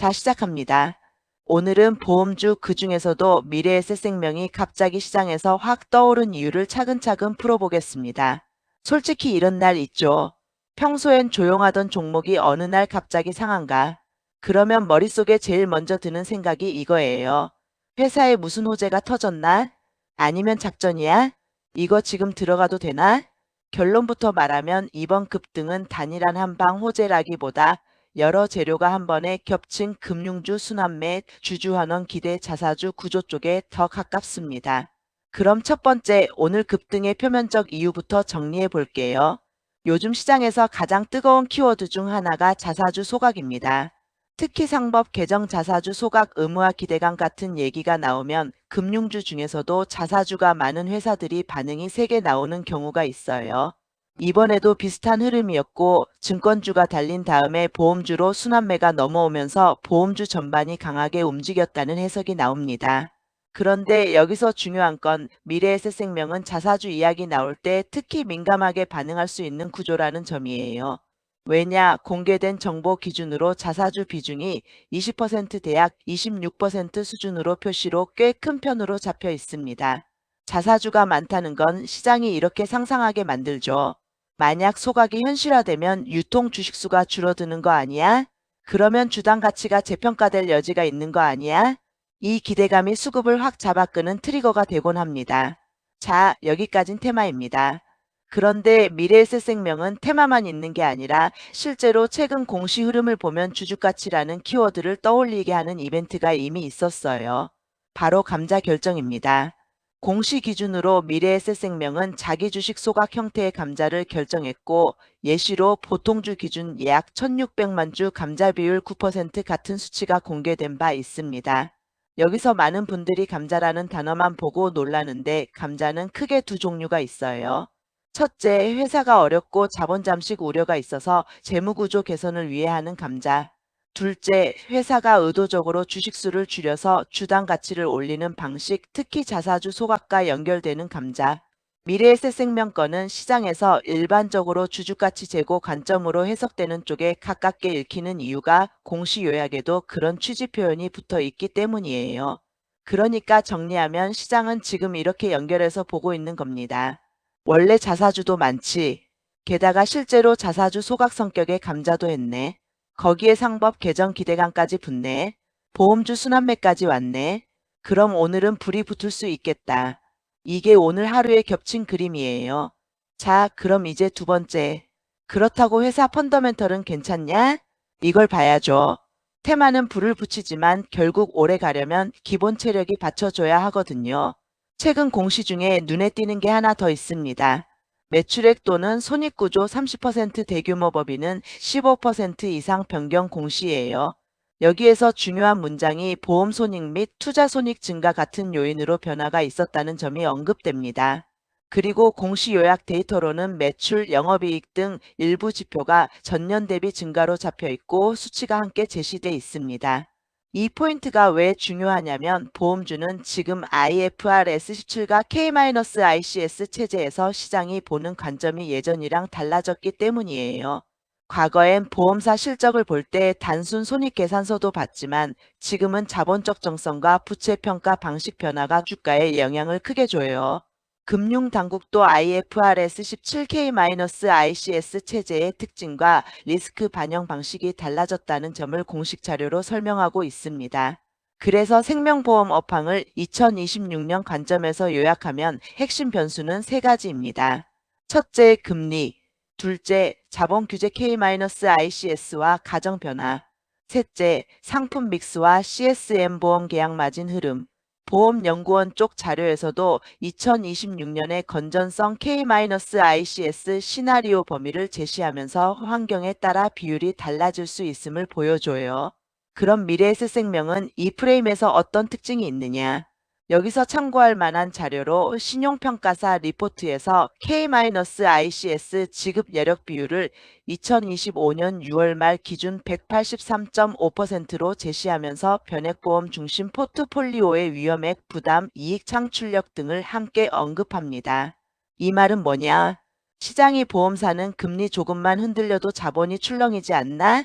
자, 시작합니다. 오늘은 보험주 그중에서도 미래에셋생명이 갑자기 시장에서 확 떠오른 이유를 차근차근 풀어보겠습니다. 솔직히 이런 날 있죠. 평소엔 조용하던 종목이 어느 날 갑자기 상한가. 그러면 머릿속에 제일 먼저 드는 생각이 이거예요. 회사에 무슨 호재가 터졌나? 아니면 작전이야? 이거 지금 들어가도 되나? 결론부터 말하면 이번 급등은 단일한 한방 호재라기보다 여러 재료가 한 번에 겹친 금융주 순환매 주주환원 기대 자사주 구조 쪽에 더 가깝습니다. 그럼 첫 번째, 오늘 급등의 표면적 이유부터 정리해 볼게요. 요즘 시장에서 가장 뜨거운 키워드 중 하나가 자사주 소각입니다. 특히 상법 개정 자사주 소각 의무화 기대감 같은 얘기가 나오면 금융주 중에서도 자사주가 많은 회사들이 반응이 세게 나오는 경우가 있어요. 이번에도 비슷한 흐름이었고 증권주가 달린 다음에 보험주로 순환매가 넘어오면서 보험주 전반이 강하게 움직였다는 해석이 나옵니다. 그런데 여기서 중요한 건 미래에셋생명은 자사주 이야기 나올 때 특히 민감하게 반응할 수 있는 구조라는 점이에요. 왜냐, 공개된 정보 기준으로 자사주 비중이 20% 대약 26% 수준으로 표시로 꽤 큰 편으로 잡혀 있습니다. 자사주가 많다는 건 시장이 이렇게 상상하게 만들죠. 만약 소각이 현실화되면 유통 주식수가 줄어드는 거 아니야? 그러면 주당 가치가 재평가될 여지가 있는 거 아니야? 이 기대감이 수급을 확 잡아끄는 트리거가 되곤 합니다. 자, 여기까진 테마입니다. 그런데 미래에셋생명은 테마만 있는 게 아니라 실제로 최근 공시 흐름을 보면 주주가치라는 키워드를 떠올리게 하는 이벤트가 이미 있었어요. 바로 감자 결정입니다. 공시 기준으로 미래에셋생명은 자기 주식 소각 형태의 감자를 결정했고 예시로 보통주 기준 약 1600만 주 감자 비율 9% 같은 수치가 공개된 바 있습니다. 여기서 많은 분들이 감자라는 단어만 보고 놀라는데 감자는 크게 두 종류가 있어요. 첫째, 회사가 어렵고 자본 잠식 우려가 있어서 재무구조 개선을 위해 하는 감자. 둘째, 회사가 의도적으로 주식수를 줄여서 주당 가치를 올리는 방식, 특히 자사주 소각과 연결되는 감자. 미래에셋생명권은 시장에서 일반적으로 주주가치 제고 관점으로 해석되는 쪽에 가깝게 읽히는 이유가 공시 요약에도 그런 취지 표현이 붙어 있기 때문이에요. 그러니까 정리하면 시장은 지금 이렇게 연결해서 보고 있는 겁니다. 원래 자사주도 많지. 게다가 실제로 자사주 소각 성격의 감자도 했네. 거기에 상법 개정 기대감까지 붙네. 보험주 순환매까지 왔네. 그럼 오늘은 불이 붙을 수 있겠다. 이게 오늘 하루에 겹친 그림이에요. 자, 그럼 이제 두 번째. 그렇다고 회사 펀더멘털은 괜찮냐? 이걸 봐야죠. 테마는 불을 붙이지만 결국 오래 가려면 기본 체력이 받쳐줘야 하거든요. 최근 공시 중에 눈에 띄는 게 하나 더 있습니다. 매출액 또는 손익구조 30% 대규모 법인은 15% 이상 변경 공시예요. 여기에서 중요한 문장이 보험 손익 및 투자 손익 증가 같은 요인으로 변화가 있었다는 점이 언급됩니다. 그리고 공시 요약 데이터로는 매출, 영업이익 등 일부 지표가 전년 대비 증가로 잡혀 있고 수치가 함께 제시돼 있습니다. 이 포인트가 왜 중요하냐면 보험주는 지금 IFRS 17과 K-ICS 체제에서 시장이 보는 관점이 예전이랑 달라졌기 때문이에요. 과거엔 보험사 실적을 볼 때 단순 손익계산서도 봤지만 지금은 자본 적정성과 부채 평가 방식 변화가 주가에 영향을 크게 줘요. 금융당국도 IFRS 17K-ICS 체제의 특징과 리스크 반영 방식이 달라졌다는 점을 공식 자료로 설명하고 있습니다. 그래서 생명보험 업황을 2026년 관점에서 요약하면 핵심 변수는 세 가지입니다. 첫째, 금리. 둘째, 자본 규제 K-ICS와 가정 변화. 셋째, 상품 믹스와 CSM 보험 계약 마진 흐름. 보험연구원 쪽 자료에서도 2026년의 건전성 K-ICS 시나리오 범위를 제시하면서 환경에 따라 비율이 달라질 수 있음을 보여줘요. 그럼 미래에셋생명은 이 프레임에서 어떤 특징이 있느냐? 여기서 참고할 만한 자료로 신용평가사 리포트에서 K-ICS 지급 여력 비율을 2025년 6월 말 기준 183.5%로 제시하면서 변액보험 중심 포트폴리오의 위험액 부담, 이익 창출력 등을 함께 언급합니다. 이 말은 뭐냐? 시장이 보험사는 금리 조금만 흔들려도 자본이 출렁이지 않나?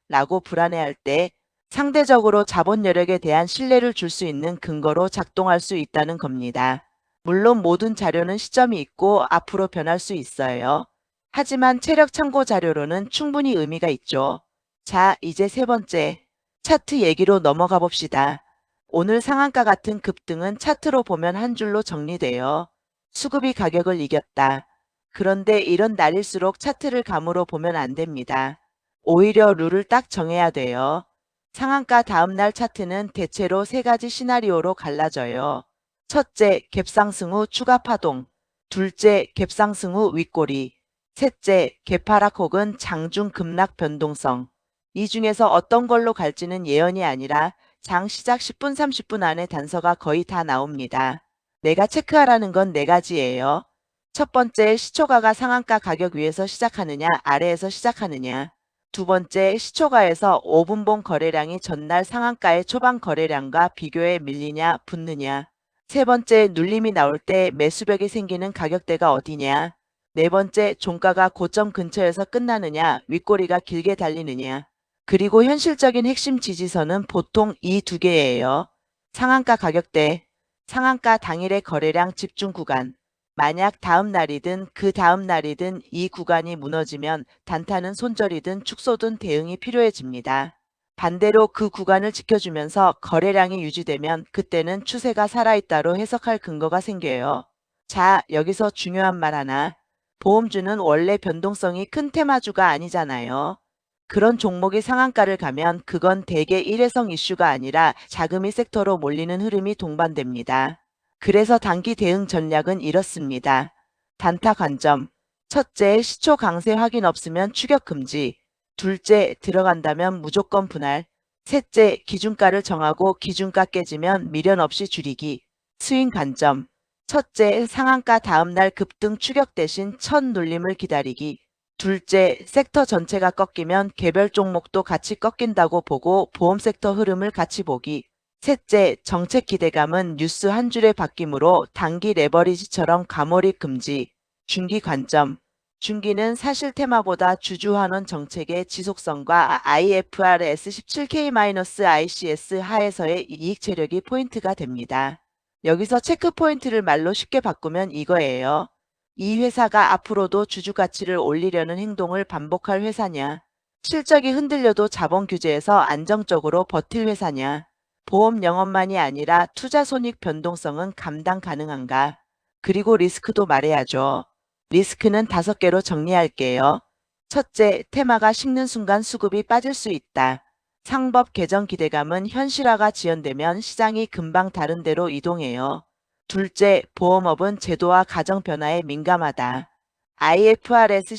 라고 불안해할 때 상대적으로 자본 여력에 대한 신뢰를 줄 수 있는 근거로 작동할 수 있다는 겁니다. 물론 모든 자료는 시점이 있고 앞으로 변할 수 있어요. 하지만 체력 참고 자료로는 충분히 의미가 있죠. 자, 이제 세 번째, 차트 얘기로 넘어가 봅시다. 오늘 상한가 같은 급등은 차트로 보면 한 줄로 정리돼요. 수급이 가격을 이겼다. 그런데 이런 날일수록 차트를 감으로 보면 안 됩니다. 오히려 룰을 딱 정해야 돼요. 상한가 다음날 차트는 대체로 세 가지 시나리오로 갈라져요. 첫째, 갭상승 후 추가 파동. 둘째, 갭상승 후 윗꼬리. 셋째, 개파락 혹은 장중 급락 변동성. 이 중에서 어떤 걸로 갈지는 예언이 아니라 장 시작 10분 30분 안에 단서가 거의 다 나옵니다. 내가 체크하라는 건 네 가지예요. 첫 번째, 시초가가 상한가 가격 위에서 시작하느냐 아래에서 시작하느냐. 두 번째, 시초가에서 5분봉 거래량이 전날 상한가의 초반 거래량과 비교해 밀리냐 붙느냐. 세 번째, 눌림이 나올 때 매수벽이 생기는 가격대가 어디냐. 네 번째, 종가가 고점 근처에서 끝나느냐 윗꼬리가 길게 달리느냐. 그리고 현실적인 핵심 지지선은 보통 이 두 개예요. 상한가 가격대, 상한가 당일의 거래량 집중 구간. 만약 다음 날이든 그 다음 날이든 이 구간이 무너지면 단타는 손절이든 축소든 대응이 필요해집니다. 반대로 그 구간을 지켜주면서 거래량이 유지되면 그때는 추세가 살아있다로 해석할 근거가 생겨요. 자, 여기서 중요한 말 하나. 보험주는 원래 변동성이 큰 테마주가 아니잖아요. 그런 종목이 상한가를 가면 그건 대개 일회성 이슈가 아니라 자금이 섹터로 몰리는 흐름이 동반됩니다. 그래서 단기 대응 전략은 이렇습니다. 단타 관점. 첫째, 시초 강세 확인 없으면 추격 금지. 둘째, 들어간다면 무조건 분할. 셋째, 기준가를 정하고 기준가 깨지면 미련 없이 줄이기. 스윙 관점. 첫째, 상한가 다음날 급등 추격 대신 첫 눌림을 기다리기. 둘째, 섹터 전체가 꺾이면 개별 종목도 같이 꺾인다고 보고 보험 섹터 흐름을 같이 보기. 셋째, 정책 기대감은 뉴스 한 줄의 바뀜으로 단기 레버리지처럼 가몰입 금지. 중기 관점. 중기는 사실 테마보다 주주환원 정책의 지속성과 IFRS 17K-ICS 하에서의 이익 체력이 포인트가 됩니다. 여기서 체크 포인트를 말로 쉽게 바꾸면 이거예요. 이 회사가 앞으로도 주주 가치를 올리려는 행동을 반복할 회사냐? 실적이 흔들려도 자본 규제에서 안정적으로 버틸 회사냐? 보험 영업만이 아니라 투자 손익 변동성은 감당 가능한가? 그리고 리스크도 말해야죠. 리스크는 5개로 정리할게요. 첫째, 테마가 식는 순간 수급이 빠질 수 있다. 상법 개정 기대감은 현실화가 지연되면 시장이 금방 다른 데로 이동해요. 둘째, 보험업은 제도와 가정 변화에 민감하다. IFRS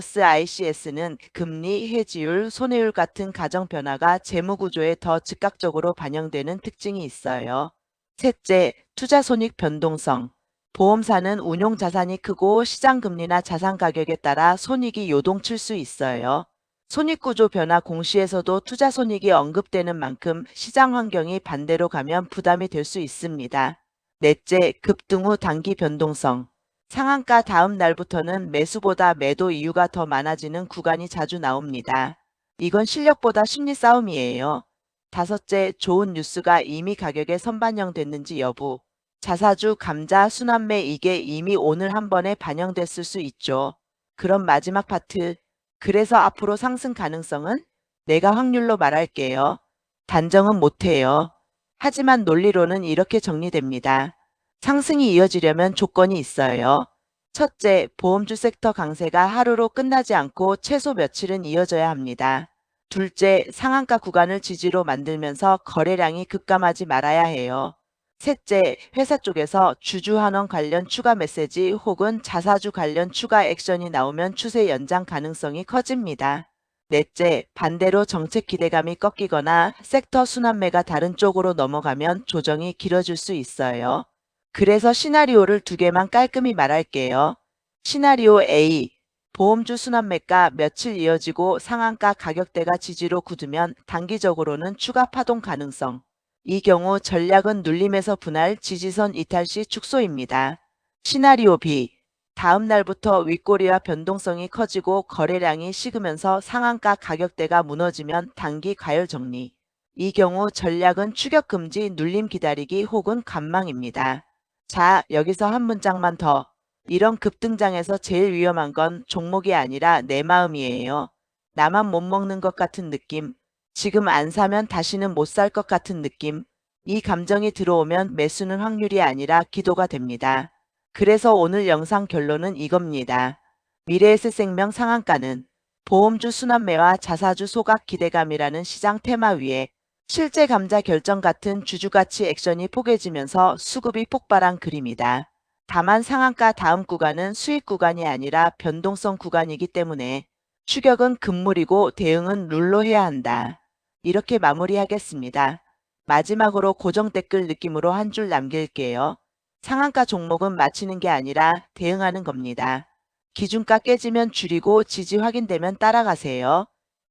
17K-ICS는 금리, 해지율, 손해율 같은 가정 변화가 재무구조에 더 즉각적으로 반영되는 특징이 있어요. 셋째, 투자 손익 변동성. 보험사는 운용 자산이 크고 시장 금리나 자산 가격에 따라 손익이 요동칠 수 있어요. 손익구조 변화 공시에서도 투자 손익이 언급되는 만큼 시장 환경이 반대로 가면 부담이 될 수 있습니다. 넷째, 급등 후 단기 변동성. 상한가 다음 날부터는 매수보다 매도 이유가 더 많아지는 구간이 자주 나옵니다. 이건 실력보다 심리 싸움이에요. 다섯째, 좋은 뉴스가 이미 가격에 선반영됐는지 여부. 자사주, 감자, 순환매 이게 이미 오늘 한 번에 반영됐을 수 있죠. 그럼 마지막 파트. 그래서 앞으로 상승 가능성은? 내가 확률로 말할게요. 단정은 못해요. 하지만 논리로는 이렇게 정리됩니다. 상승이 이어지려면 조건이 있어요. 첫째, 보험주 섹터 강세가 하루로 끝나지 않고 최소 며칠은 이어져야 합니다. 둘째, 상한가 구간을 지지로 만들면서 거래량이 급감하지 말아야 해요. 셋째, 회사 쪽에서 주주 환원 관련 추가 메시지 혹은 자사주 관련 추가 액션이 나오면 추세 연장 가능성이 커집니다. 넷째, 반대로 정책 기대감이 꺾이거나 섹터 순환매가 다른 쪽으로 넘어가면 조정이 길어질 수 있어요. 그래서 시나리오를 두 개만 깔끔히 말할게요. 시나리오 A. 보험주 순환매가 며칠 이어지고 상한가 가격대가 지지로 굳으면 단기적으로는 추가 파동 가능성. 이 경우 전략은 눌림에서 분할 지지선 이탈 시 축소입니다. 시나리오 B. 다음 날부터 윗꼬리와 변동성이 커지고 거래량이 식으면서 상한가 가격대가 무너지면 단기 과열 정리. 이 경우 전략은 추격 금지, 눌림 기다리기 혹은 관망입니다. 자, 여기서 한 문장만 더. 이런 급등장에서 제일 위험한 건 종목이 아니라 내 마음이에요. 나만 못 먹는 것 같은 느낌. 지금 안 사면 다시는 못 살 것 같은 느낌. 이 감정이 들어오면 매수는 확률이 아니라 기도가 됩니다. 그래서 오늘 영상 결론은 이겁니다. 미래에셋생명 상한가는 보험주 순환매와 자사주 소각 기대감이라는 시장 테마 위에 실제 감자 결정 같은 주주가치 액션이 포개지면서 수급이 폭발한 그림이다. 다만 상한가 다음 구간은 수익 구간이 아니라 변동성 구간이기 때문에 추격은 금물이고 대응은 룰로 해야 한다. 이렇게 마무리하겠습니다. 마지막으로 고정 댓글 느낌으로 한 줄 남길게요. 상한가 종목은 맞히는 게 아니라 대응하는 겁니다. 기준가 깨지면 줄이고 지지 확인되면 따라가세요.